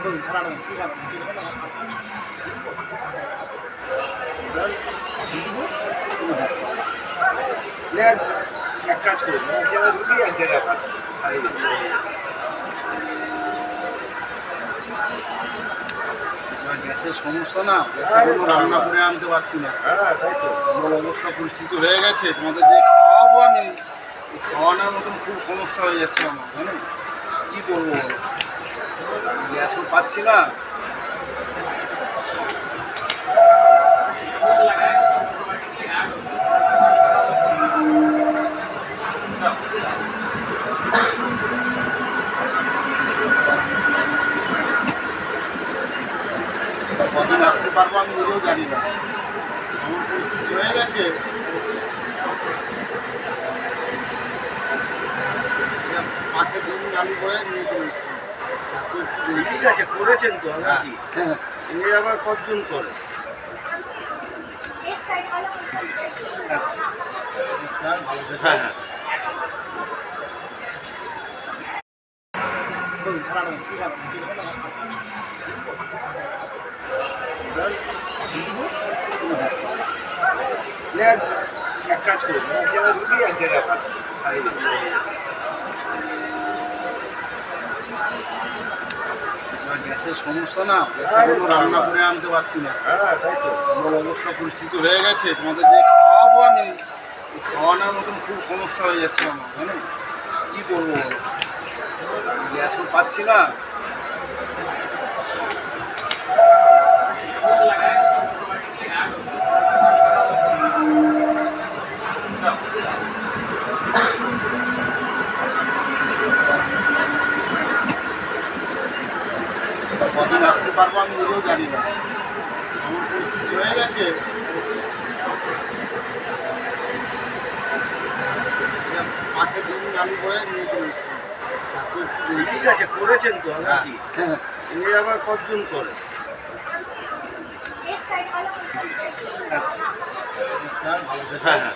এক কাজ করুন, এক জায়গায় রুটি এক জায়গায় ভাত। গ্যাসের সমস্যা না, গ্যাসের জন্য রান্না করে আনতে পারছি না। হ্যাঁ, তাই তো। এমন অবস্থা পরিস্থিতি হয়ে গেছে, তোমাদের যে খাওয়াবো আমি, এই খাওয়ানোর মতন খুব সমস্যা হয়ে যাচ্ছে আমার, জানো কী করবো বলো, গ্যাসও পাচ্ছি না। কদিন আসতে পারবো আমি নিজেও জানি না, এমন পরিস্থিতি হয়ে গেছে। মাঠে দিন আলু করে নিয়ে চলে এসেছি। ঠিক আছে, করেছেন তো নাকি? হ্যাঁ, এ আবার কতজন করে? ভালো থেকো। হ্যাঁ হ্যাঁ। এক কাজ করুন, এক জায়গায় রুটি এক জায়গায় ভাত। গ্যাসের সমস্যা না, গ্যাসের জন্য রান্না করে আনতে পারছি না। হ্যাঁ, তাই তো। এমন অবস্থা পরিস্থিতি হয়ে গেছে, তোমাদের যে খাওয়াবো আমি, এই খাওয়ানোর মতন খুব সমস্যা হয়ে যাচ্ছে আমার, জানো কী করবো বলো, গ্যাসও পাচ্ছি না। কদিন আসতে পারবো আমি নিজেও জানি না, এমন পরিস্থিতি হয়ে গেছে। মাঠে দিন আলু করে নিয়ে চলে এসেছি। ঠিক আছে, করেছেন তো নাকি? হ্যাঁ, এ আবার কতজন করে? ভালো থেকো। হ্যাঁ হ্যাঁ।